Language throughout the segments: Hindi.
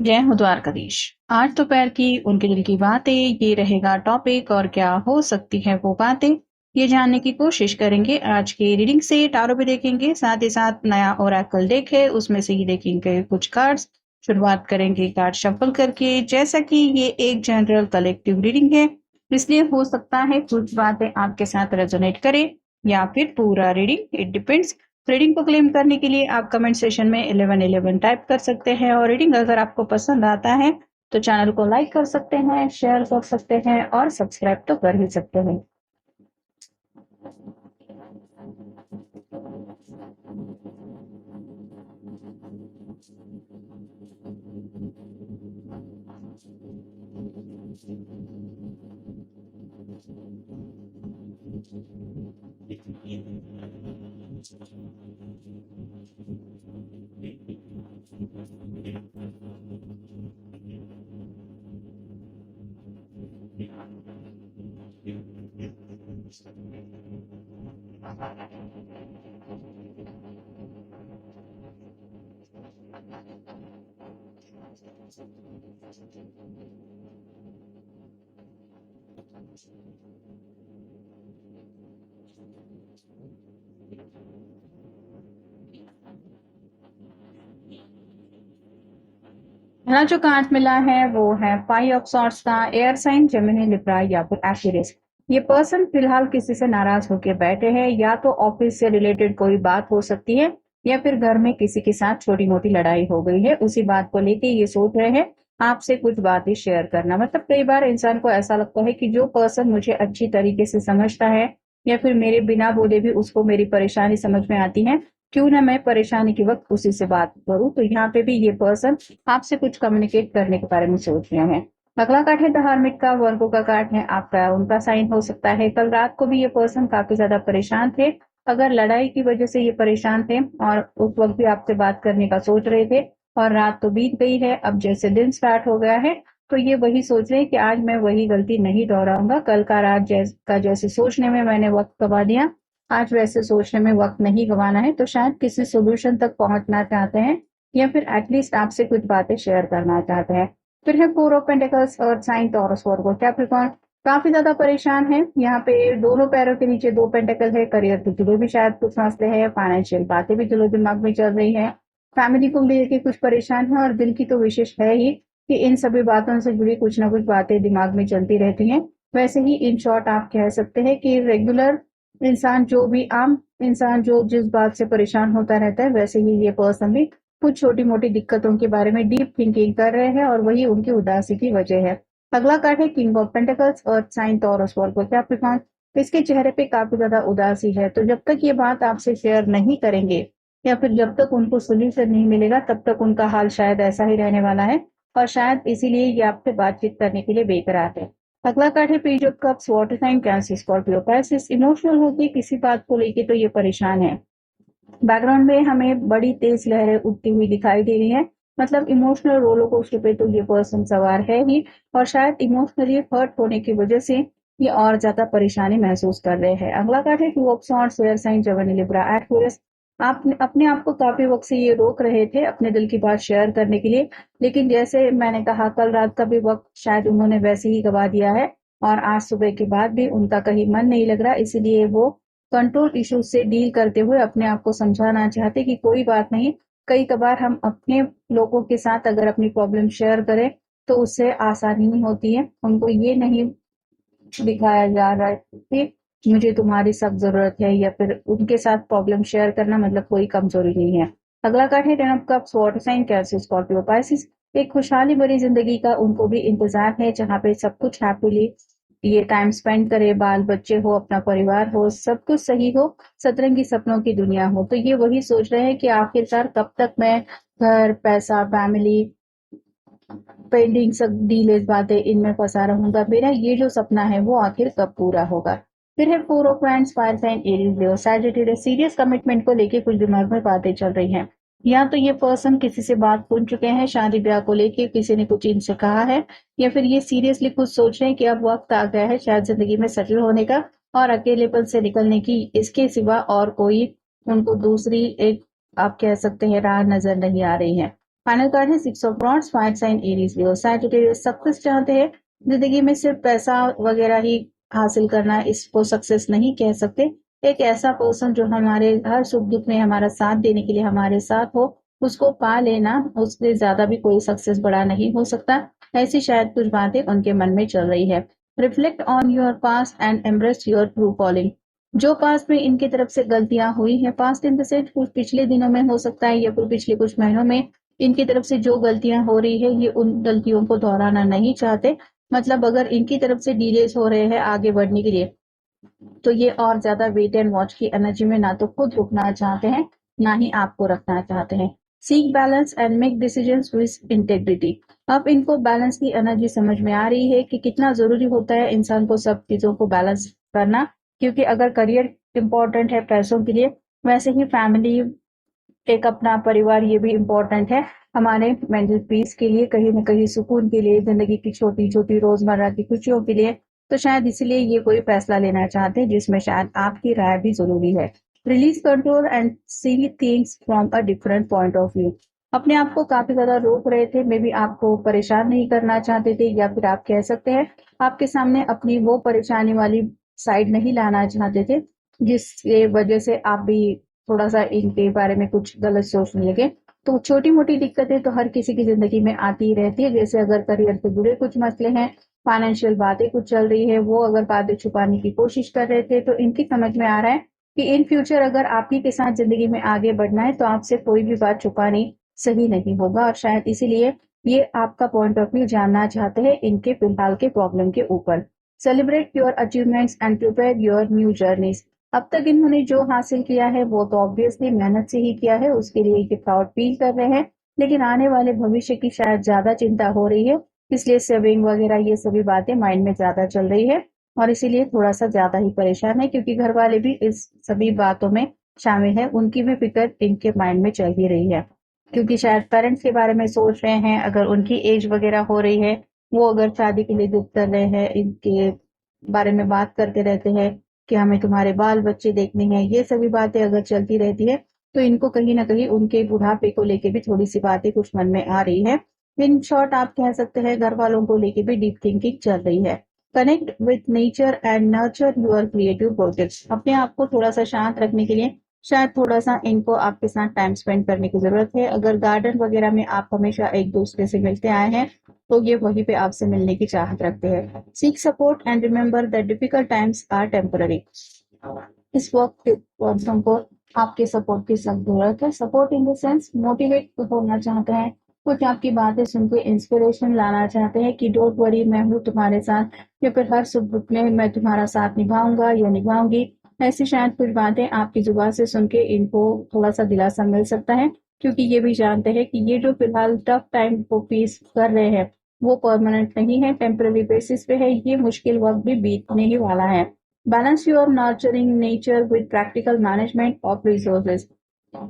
जय हो द्वारकाधीश। आज दोपहर की उनके दिल की बातें ये रहेगा टॉपिक, और क्या हो सकती है वो बातें ये जानने की कोशिश करेंगे। आज की रीडिंग से टारो भी देखेंगे, साथ ही साथ नया ओरेकल देखे उसमें से ही देखेंगे कुछ कार्ड्स। शुरुआत करेंगे कार्ड शफल करके। जैसा कि ये एक जनरल कलेक्टिव रीडिंग है, इसलिए हो सकता है कुछ बातें आपके साथ रेजोनेट करे या फिर पूरा रीडिंग, इट डिपेंड्स। रीडिंग को क्लेम करने के लिए आप कमेंट सेशन में 1111 टाइप कर सकते हैं, और रीडिंग अगर आपको पसंद आता है तो चैनल को लाइक कर सकते हैं, शेयर कर सकते हैं और सब्सक्राइब तो कर ही सकते हैं। पहला जो कार्ड मिला है वो है 5 ऑफ सॉर्ड्स का। एयर साइन, जेमिनी, लिब्रा या फिर एक्वेरियस। ये पर्सन फिलहाल किसी से नाराज होकर बैठे हैं, या तो ऑफिस से रिलेटेड कोई बात हो सकती है या फिर घर में किसी के साथ छोटी मोटी लड़ाई हो गई है, उसी बात को लेके ये सोच रहे हैं आपसे कुछ बातें शेयर करना। मतलब कई बार इंसान को ऐसा लगता है कि जो पर्सन मुझे अच्छी तरीके से समझता है या फिर मेरे बिना बोले भी उसको मेरी परेशानी समझ में आती है, क्यों ना मैं परेशानी के वक्त उसी से बात करूं। तो यहाँ पे भी ये पर्सन आपसे कुछ कम्युनिकेट करने के बारे में सोच रहे हैं। अगला कार्ड है द हर्मिट का। वर्गो का कार्ड है आपका, उनका साइन हो सकता है कल रात को भी ये पर्सन काफी ज्यादा परेशान थे। अगर लड़ाई की वजह से ये परेशान थे और उस वक्त भी आपसे बात करने का सोच रहे थे, और रात तो बीत गई है, अब जैसे दिन स्टार्ट हो गया है तो ये वही सोच रहे हैं कि आज मैं वही गलती नहीं दोहराऊंगा। कल का रात जैसे सोचने में मैंने वक्त गवा दिया, आज वैसे सोचने में वक्त नहीं गंवाना है। तो शायद किसी सोल्यूशन तक पहुंचना चाहते हैं या फिर एटलीस्ट आपसे कुछ बातें शेयर करना चाहते हैं। फिर है 4 of pentacles, earth sign, Taurus, Virgo, Capricorn. काफी ज्यादा परेशान है। यहाँ पे दोनों पैरों के नीचे 2 पेंटिकल है। करियर के जुड़े भी शायद कुछ मसले हैं, फाइनेंशियल बातें भी दिलो दिमाग में चल रही है, फैमिली को लेकर कुछ परेशान है, और दिल की तो विशेष है ही कि इन सभी बातों से जुड़ी कुछ ना कुछ बातें दिमाग में चलती रहती हैं। वैसे ही इन शॉर्ट आप कह सकते हैं कि रेगुलर इंसान, जो भी आम इंसान जो जिस बात से परेशान होता रहता है, वैसे ही ये पर्सन भी कुछ छोटी मोटी दिक्कतों के बारे में डीप थिंकिंग कर रहे हैं, और वही उनकी उदासी की वजह है। अगला कार्ड है king of pentacles, earth sign, Taurus, Virgo, Capricorn. इसके चेहरे पे काफी ज्यादा उदासी है, तो जब तक ये बात आपसे शेयर नहीं करेंगे या फिर जब तक उनको सोल्यूशन नहीं मिलेगा, तब तक उनका हाल शायद ऐसा ही रहने वाला है, और शायद इसीलिए ये आपसे बातचीत करने के लिए बेकरार है। अगला कार्ड है page of cups, water sign, Cancer, Scorpio, Pisces. Emotional होगी किसी बात को लेके तो ये परेशान है। बैकग्राउंड में हमें बड़ी तेज लहरें उठती हुई दिखाई दे रही है। मतलब इमोशनल रोलर कोस्टर पे तो ये पर्सन सवार है ही, और शायद इमोशनली हर्ट होने की वजह से ये और ज्यादा परेशानी महसूस कर रहे हैं। अगला कार्ड है 2 of swords, air sign, Gemini, Libra, Aquarius. आप अपने आप को काफी वक्त से ये रोक रहे थे अपने दिल की बात शेयर करने के लिए, लेकिन जैसे मैंने कहा कल रात का भी वक्त शायद उन्होंने वैसे ही गवा दिया है, और आज सुबह के बाद भी उनका कहीं मन नहीं लग रहा। इसीलिए वो कंट्रोल इश्यूज से डील करते हुए अपने आप को समझाना चाहते कि कोई बात नहीं। कई कबार हम अपने लोगों के साथ अगर अपनी प्रॉब्लम शेयर करें तो उससे आसानी होती है। उनको ये नहीं दिखाया जा रहा है कि मुझे तुम्हारी सब जरूरत है, या फिर उनके साथ प्रॉब्लम शेयर करना मतलब कोई कमजोरी नहीं है। अगला कार्ड है ten of cups, water sign, Cancer, Scorpio, Pisces. एक खुशहाली भरी जिंदगी का उनको भी इंतजार है, जहाँ पे सब कुछ हैप्पीली ये टाइम स्पेंड करे, बाल बच्चे हो, अपना परिवार हो, सब कुछ सही हो, सतरंगी सपनों की दुनिया हो। तो ये वही सोच रहे हैं कि आखिरकार कब तक मैं घर, पैसा, फैमिली, पेंडिंग सब डीलेस बातें इनमें फंसा रहूंगा, मेरा ये जो सपना है वो आखिर कब पूरा होगा। फिर है 4 of wands, fire sign, Aries, Leo, Sagittarius. Serious commitment को लेके कुछ दिमाग में बातें चल रही हैं। या तो ये पर्सन किसी से बात सुन चुके हैं, शादी ब्याह को लेके किसी ने कुछ इनसे कहा है, या फिर ये सीरियसली कुछ सोच रहे हैं कि अब वक्त आ गया है शायद जिंदगी में सेटल होने का, और अकेलेपन से निकलने की। इसके सिवा और कोई उनको दूसरी एक, आप कह सकते हैं, राह नजर नहीं आ रही है। फाइनल कार्ड है 6 of rods, fire sign Aries Leo. Sagittarius success चाहते हैं, जिंदगी में सिर्फ पैसा वगैरह ही हासिल करना इसको सक्सेस नहीं कह सकते। एक ऐसा पर्सन जो हमारे हर सुख दुख में हमारा साथ देने के लिए हमारे साथ हो, उसको पा लेना, उससे ज्यादा भी कोई सक्सेस बड़ा नहीं हो सकता। ऐसी शायद कुछ बातें उनके मन में चल रही है। Reflect on your past and embrace your true calling. जो पास्ट में इनकी तरफ से गलतियां हुई हैं, पास्ट इन द सेंस कुछ पिछले दिनों में हो सकता है या फिर पिछले कुछ महीनों में इनकी तरफ से जो गलतियां हो रही है, ये उन गलतियों को दोहराना नहीं चाहते। मतलब अगर इनकी तरफ से डिलेस हो रहे हैं आगे बढ़ने के लिए, तो ये और ज्यादा वेट एंड वॉच की एनर्जी में ना तो खुद रुकना चाहते हैं, ना ही आपको रखना चाहते हैं। Seek balance and make decisions with integrity. अब इनको बैलेंस की एनर्जी समझ में आ रही है कि कितना जरूरी होता है इंसान को सब चीजों को बैलेंस करना, क्योंकि अगर करियर इंपॉर्टेंट है पैसों के लिए, वैसे ही फैमिली, एक अपना परिवार, ये भी इम्पोर्टेंट है हमारे मेंटल पीस के लिए, कहीं ना कहीं सुकून के लिए, जिंदगी की छोटी छोटी रोजमर्रा की खुशियों के लिए। तो शायद इसीलिए ये कोई फैसला लेना चाहते हैं जिसमें शायद आपकी राय भी जरूरी है। Release control and see things from a different point of view. अपने आप को काफी ज्यादा रोक रहे थे, मे बी आपको परेशान नहीं करना चाहते थे, या फिर आप कह सकते हैं आपके सामने अपनी वो परेशानी वाली साइड नहीं लाना चाहते थे जिसके वजह से आप भी थोड़ा सा इनके बारे में कुछ गलत सोचने लगे। तो छोटी मोटी दिक्कतें तो हर किसी की जिंदगी में आती ही रहती है, जैसे अगर करियर से जुड़े कुछ मसले हैं, फाइनेंशियल बातें कुछ चल रही है, वो अगर बातें छुपाने की कोशिश कर रहे थे, तो इनकी समझ में आ रहा है कि इन फ्यूचर अगर आप ही के साथ जिंदगी में आगे बढ़ना है तो आपसे कोई भी बात छुपानी सही नहीं होगा, और शायद इसीलिए ये आपका पॉइंट ऑफ व्यू जानना चाहते हैं इनके फिलहाल के प्रॉब्लम के ऊपर। Celebrate your achievements and prepare your new journeys. अब तक इन्होंने जो हासिल किया है वो तो ऑब्वियसली मेहनत से ही किया है, उसके लिए ये प्राउड फील कर रहे हैं, लेकिन आने वाले भविष्य की शायद ज्यादा चिंता हो रही है, इसलिए सेविंग वगैरह ये सभी बातें माइंड में ज्यादा चल रही है, और इसीलिए थोड़ा सा ज्यादा ही परेशान है, क्योंकि घर वाले भी इस सभी बातों में शामिल है, उनकी भी फिक्र इनके माइंड में चल ही रही है, क्योंकि शायद पेरेंट्स के बारे में सोच रहे हैं, अगर उनकी एज वगैरह हो रही है, वो अगर शादी के लिए जिद कर रहे हैं, इनके बारे में बात करते रहते हैं कि हमें तुम्हारे बाल बच्चे देखने हैं, ये सभी बातें अगर चलती रहती है, तो इनको कहीं ना कहीं उनके बुढ़ापे को लेके भी थोड़ी सी बातें कुछ मन में आ रही है। इन शॉर्ट आप कह सकते हैं घर वालों को लेके भी डीप थिंकिंग चल रही है। Connect with nature and nurture your creative projects. अपने आप को थोड़ा सा शांत रखने के लिए शायद थोड़ा सा इनको आपके साथ टाइम स्पेंड करने की जरूरत है। अगर गार्डन वगैरह में आप हमेशा एक दूसरे से मिलते आए हैं, तो ये वहीं पे आपसे मिलने की चाहत रखते हैं। Seek support and remember that difficult times are temporary. इस वक्त पर्सन को आपके सपोर्ट की सख्त जरूरत है। Support in the sense motivate होना चाहते हैं, कुछ आपकी बातें सुन के इंस्पिरेशन लाना चाहते हैं कि डोंट वरी, मैं हूँ तुम्हारे साथ, या फिर हर सुख दुख में मैं तुम्हारा साथ निभाऊंगा या निभाऊंगी। ऐसी शायद कुछ बातें आपकी जुबान से सुन के इनको थोड़ा सा दिलासा मिल सकता है, क्योंकि ये भी जानते हैं कि ये जो फिलहाल टफ टाइम को फेस कर रहे हैं वो परमानेंट नहीं है, टेम्पररी बेसिस पे है, ये मुश्किल वक्त भी बीतने ही वाला है। Balance your nurturing nature with practical management of resources.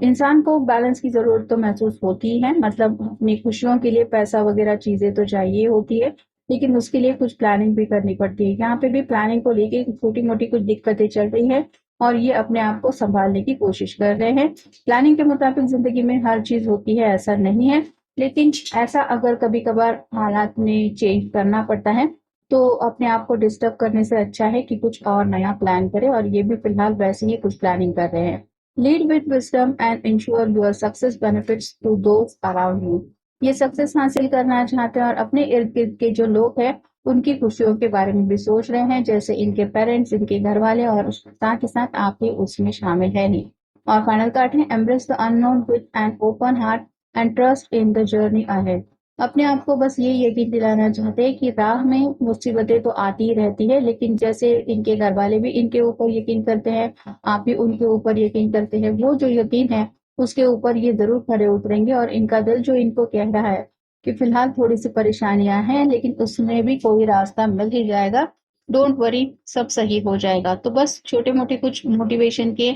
इंसान को बैलेंस की जरूरत तो महसूस होती ही है, मतलब अपनी खुशियों के लिए पैसा वगैरह चीजें तो चाहिए होती है, लेकिन उसके लिए कुछ प्लानिंग भी करनी पड़ती है। यहाँ पे भी प्लानिंग को लेके छोटी मोटी कुछ दिक्कतें चल रही है, और ये अपने आप को संभालने की कोशिश कर रहे हैं। प्लानिंग के मुताबिक जिंदगी में हर चीज होती है ऐसा नहीं है, लेकिन ऐसा अगर कभी कभार हालात में चेंज करना पड़ता है, तो अपने आप को डिस्टर्ब करने से अच्छा है कि कुछ और नया प्लान करें, और ये भी फिलहाल वैसे ही कुछ प्लानिंग कर रहे हैं। Lead with wisdom and ensure your success benefits to those around you. ये सक्सेस हासिल करना चाहते हैं और अपने इर्द गिर्द के जो लोग हैं उनकी खुशियों के बारे में भी सोच रहे हैं, जैसे इनके पेरेंट्स, इनके घर वाले, और साथ ही साथ आप भी उसमें शामिल है ही। और फाइनल कार्ड है embrace the unknown with an open heart and trust in the journey ahead. अपने आप को बस ये यकीन दिलाना चाहते हैं कि राह में मुसीबतें तो आती ही रहती है, लेकिन जैसे इनके घर वाले भी इनके ऊपर यकीन करते हैं, आप भी उनके ऊपर यकीन करते हैं, वो जो यकीन है उसके ऊपर ये जरूर खड़े उतरेंगे, और इनका दिल जो इनको कह रहा है कि फिलहाल थोड़ी सी परेशानियां हैं, लेकिन उसमें भी कोई रास्ता मिल ही जाएगा, डोंट वरी, सब सही हो जाएगा। तो बस छोटे मोटे कुछ मोटिवेशन के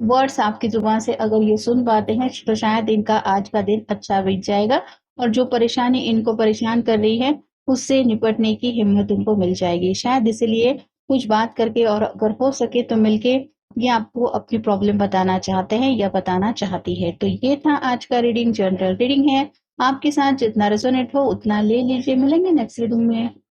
वर्ड्स आपकी जुबान से अगर ये सुन पाते हैं, तो शायद इनका आज का दिन अच्छा बीत जाएगा, और जो परेशानी इनको परेशान कर रही है उससे निपटने की हिम्मत उनको मिल जाएगी। शायद इसलिए कुछ बात करके, और अगर हो सके तो मिलके ये आपको अपनी प्रॉब्लम बताना चाहते हैं या बताना चाहती है। तो ये था आज का रीडिंग, जनरल रीडिंग है। आपके साथ जितना रेजोनेट हो उतना ले लीजिए। मिलेंगे नेक्स्ट रीडिंग में।